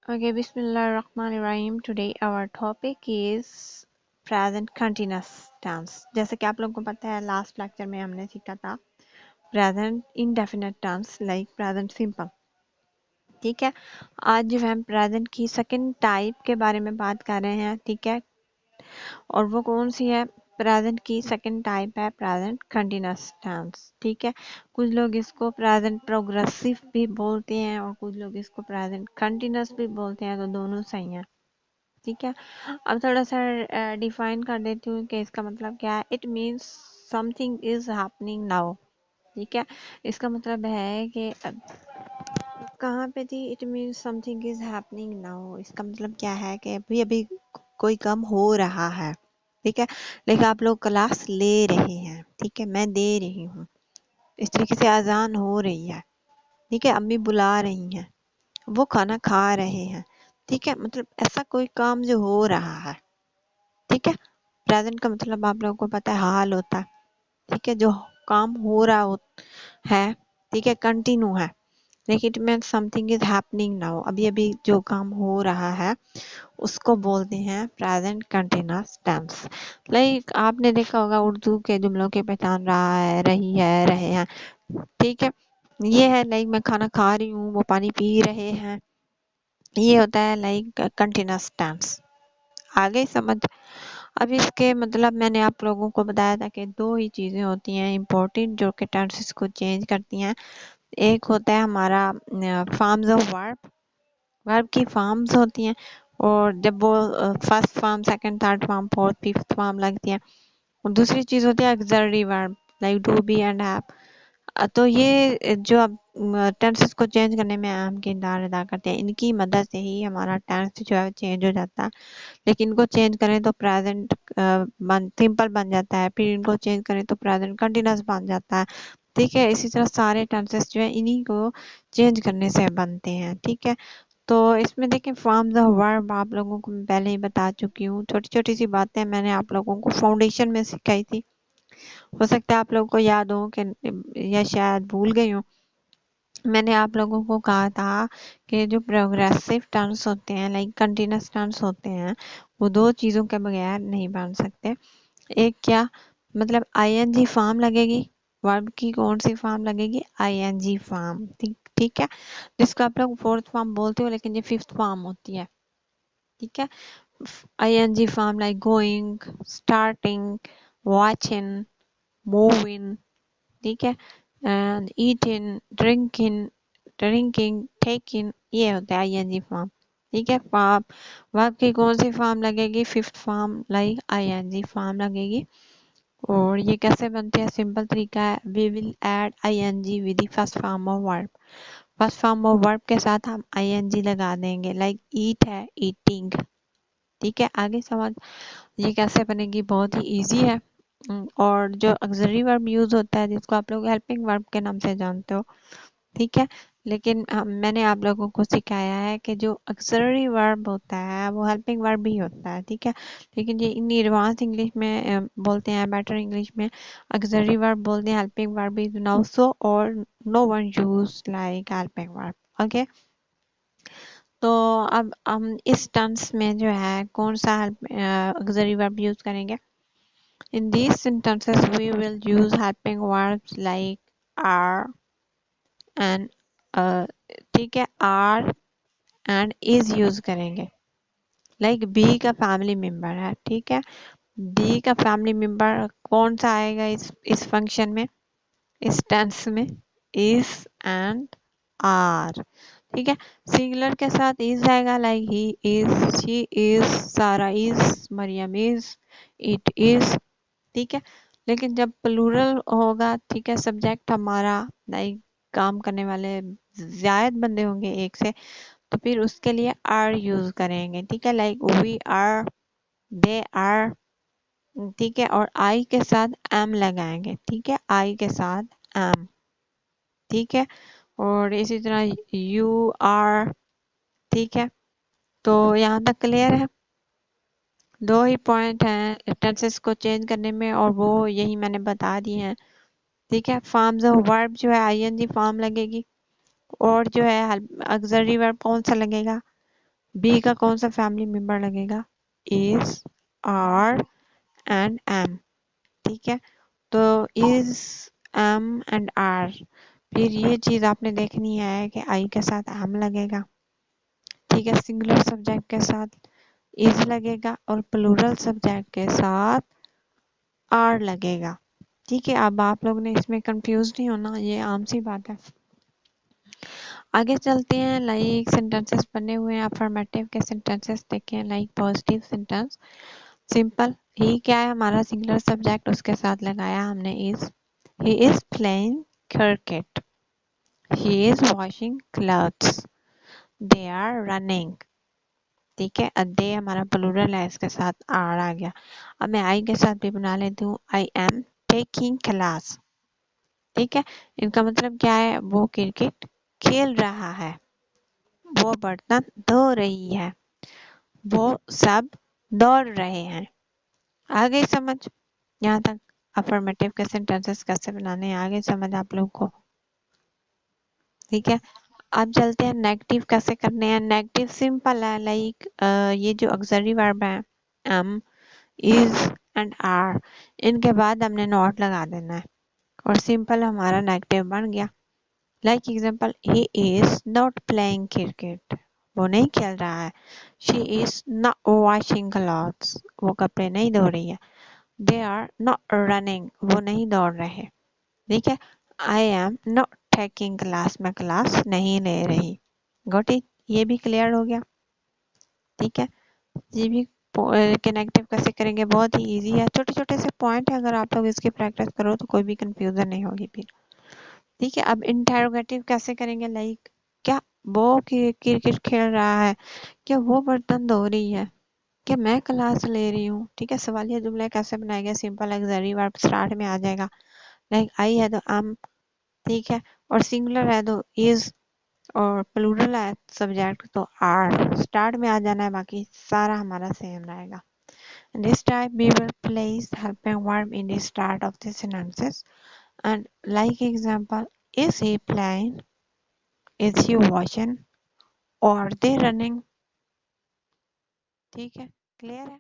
Okay, Bismillahirrahmanirrahim. Today our topic is present continuous tense. जैसे कि आप लोगों को पता है लास्ट लेक्चर में हमने सीखा था present indefinite tense like present simple. ठीक है, आज जो है हम प्रेजेंट की सेकंड टाइप के बारे में बात कर रहे हैं. ठीक है, और वो कौन सी है? प्रेजेंट की सेकंड टाइप है प्रेजेंट कंटिन्यूअस टेंस. ठीक है, कुछ लोग इसको प्रेजेंट प्रोग्रेसिव भी बोलते हैं और कुछ लोग इसको प्रेजेंट कंटिन्यूअस भी बोलते हैं, तो दोनों सही हैं. ठीक है, अब थोड़ा सा डिफाइन कर देती हूँ कि इसका मतलब क्या है. It means something is happening now. ठीक है, इसका मतलब है कि कहाँ पे थी. It means something is happening now. इसका मतलब क्या है कि अभी अभी कोई काम हो रहा है. ठीक है, लेकिन आप लोग क्लास ले रहे हैं. ठीक है, मैं दे रही हूँ. इस तरीके से अजान हो रही है. ठीक है, अम्मी बुला रही हैं, वो खाना खा रहे हैं. ठीक है, मतलब ऐसा कोई काम जो हो रहा है. ठीक है, प्रेजेंट का मतलब आप लोगों को पता है हाल होता है. ठीक है, जो काम हो रहा है. ठीक है, कंटिन्यू है. लेकिन it means something is happening now. अभी अभी जो काम हो रहा है उसको बोलते हैं प्रेजेंट कंटिन्यूअस टेंस. लाइक आपने देखा होगा उर्दू के जुमलों की पहचान रहा है, रही है, रहे हैं. ठीक है, ये है लाइक मैं खाना खा रही हूँ, वो पानी पी रहे हैं. ये होता है लाइक कंटिन्यूअस टेंस. आगे समझ. अब इसके मतलब मैंने आप लोगों को बताया था कि दो ही चीज़ें होती हैं इम्पोर्टेंट जो कि टेंसेस को चेंज करती हैं. एक होता है हमारा फॉर्म्स ऑफ वर्ब. वर्ब की फॉर्म्स होती हैं और जब वो first form, second, third form, fourth, fifth form लगती हैं. और दूसरी चीज़ होती है auxiliary verb like do, be and have. तो ये जो अब टेंसेस को चेंज करने में अहम किरदार अदा करते हैं. इनकी मदद से ही हमारा टेंस जो है चेंज हो जाता है. लेकिन इनको चेंज करें तो प्रेजेंट सिंपल बन जाता है. फिर इनको चेंज करें तो प्रेजेंट कंटिन्यूअस बन जाता है. ठीक है, इसी तरह सारे टेंसेस जो है इन्हीं को चेंज करने से बनते हैं. ठीक है, तो इसमें देखिए फॉर्म्स ऑफ वर्ब आप लोगों को मैं पहले ही बता चुकी हूँ. छोटी छोटी सी बातें मैंने आप लोगों को फाउंडेशन में सिखाई थी. हो सकता है आप लोगों को याद हो कि या शायद भूल गई हूँ. मैंने आप लोगों को कहा था कि जो प्रोग्रेसिव टेंस होते हैं लाइक कंटिन्यूअस टेंस होते हैं वो दो चीज़ों के बगैर नहीं बन सकते. एक क्या मतलब आईएनजी फॉर्म लगेगी. वर्ब की कौन सी फॉर्म लगेगी? ING form. ठीक ठीक है, जिसको आप लोग फोर्थ फॉर्म बोलते हो लेकिन ये फिफ्थ फॉर्म होती है. ठीक है, ING form like going, starting, watching, moving. ठीक है, एंड ईटिंग, ड्रिंकिंग, टेकिंग. ये होता है आईएनजी फॉर्म. ठीक है, फॉर्म वर्ब की कौन सी फॉर्म लगेगी? Fifth form like ING form लगेगी. और ये कैसे बनते हैं? सिंपल तरीका है. We will add ING with the first form of verb. First form of verb के साथ हम आईएनजी लगा देंगे. लाइक ईट है, ईटिंग. ठीक है, आगे समझ. ये कैसे बनेगी? बहुत ही इजी है. और जो ऑक्सिलरी वर्ब यूज होता है जिसको आप लोग हेल्पिंग वर्ब के नाम से जानते हो. ठीक है, लेकिन मैंने आप लोगों को सिखाया है कि जो ऑक्सिलरी वर्ब होता है वो हेल्पिंग वर्ब भी होता है. ठीक है, लेकिन ये इन एडवांस इंग्लिश में बोलते हैं, बेटर इंग्लिश में ऑक्सिलरी वर्ब बोलते हैं. Helping verb is now so और no one use like helping verb. Okay, तो अब हम इस टेंस में जो है कौन सा ऑक्सिलरी वर्ब यूज करेंगे? In these sentences we will use helping verbs like are and ठीक है, are and is यूज करेंगे. लाइक बी का फैमिली मेंबर है. ठीक है, बी का फैमिली मेंबर कौन सा आएगा इस फंक्शन में, इस टेंस में? is and are. ठीक है, सिंगुलर के साथ is आएगा like he is, she is, Sarah is, Mariam is, it is. ठीक है, लेकिन जब प्लूरल होगा, ठीक है, सब्जेक्ट हमारा लाइक काम करने वाले ज्यादा बंदे होंगे एक से, तो फिर उसके लिए आर यूज करेंगे. ठीक है, like we are, they are. ठीक है, और आई के साथ एम लगाएंगे. ठीक है, आई के साथ एम. ठीक है, और इसी तरह यू आर. ठीक है, तो यहाँ तक क्लियर है. दो ही पॉइंट हैं टेंसेस को चेंज करने में और वो यही मैंने बता दिए हैं. ठीक है, फॉर्म्स ऑफ वर्ब जो है आईएनजी फॉर्म लगेगी और जो है ऑक्सिलरी वर्ब कौन सा लगेगा? बी का कौन सा फैमिली मेंबर लगेगा? Is, are and am. ठीक है, तो इज, एम एंड आर। फिर ये चीज आपने देखनी है कि आई के साथ एम लगेगा, ठीक है, सिंगुलर सब्जेक्ट के साथ इज लगेगा और प्लूरल सब्जेक्ट के साथ आर लगेगा। ठीक है, अब आप लोग ने इसमें कंफ्यूज नहीं होना, ये आम सी बात है। आगे चलते हैं, लाइक सेंटेंसेस बने हुए हैं, अफर्मेटिव के सेंटेंसेस देखें। Like positive sentence, simple, he क्या है हमारा सिंगुलर सब्जेक्ट, उसके साथ लगाया हमने is. He is playing cricket, he is washing clothes, they are running. ठीक है, दे हमारा प्लूरल है, इसके साथ आर आ गया। अब मैं आई के साथ भी बना लेती हूँ, आई एम टेकिंग क्लास। ठीक है, इनका मतलब क्या है, वो क्रिकेट खेल रहा है, वो बर्तन धो रही है, वो सब दौड़ रहे हैं। आ गई समझ? यहाँ तक अफर्मेटिव के सेंटेंसेस कैसे बनाने हैं, आगे समझ आप लोग को? ठीक है, अब चलते हैं नेगेटिव कैसे करने हैं। नेगेटिव सिंपल है, लाइक ये जो ऑक्सिलरी वर्ब है एम, इज एंड आर, इनके बाद हमने नॉट लगा देना है और सिंपल हमारा नेगेटिव बन गया। Like example, he is not playing cricket, वो नहीं खेल रहा है। She is not washing clothes, वो कपड़े नहीं धो रही है। दे आर नॉट रनिंग, वो नहीं दौड़ रहे। ठीक है, I am not taking class, मैं क्लास नहीं ले रही। Got it? ये भी क्लियर हो गया। ठीक है, ये भी कनेक्टिव कैसे करेंगे, बहुत ही इजी है, छोटे छोटे से पॉइंट है, अगर आप लोग इसकी प्रैक्टिस करो तो कोई भी कंफ्यूजन नहीं होगी फिर। ठीक है, अब इंटेरोगेटिव कैसे करेंगे, लाइक क्या वो क्रिकेट खेल रहा है, क्या वो बर्तन धो रही है, क्या मैं क्लास ले रही हूँ। ठीक है, सवालिया जुमला कैसे बनाएंगे, सिंपल ऑक्सिलरी वर्ब स्टार्ट में आ जाएगा। लाइक आई है तो am, ठीक है, और सिंगुलर है तो is, और प्लूरल है सब्जेक्ट तो आर स्टार्ट में आ जाना है, बाकी सारा हमारा सेम रहेगा। This time we will place helping verb in the start of the sentences, and like example, is he playing, is he watching, or they running। ठीक है, क्लियर है?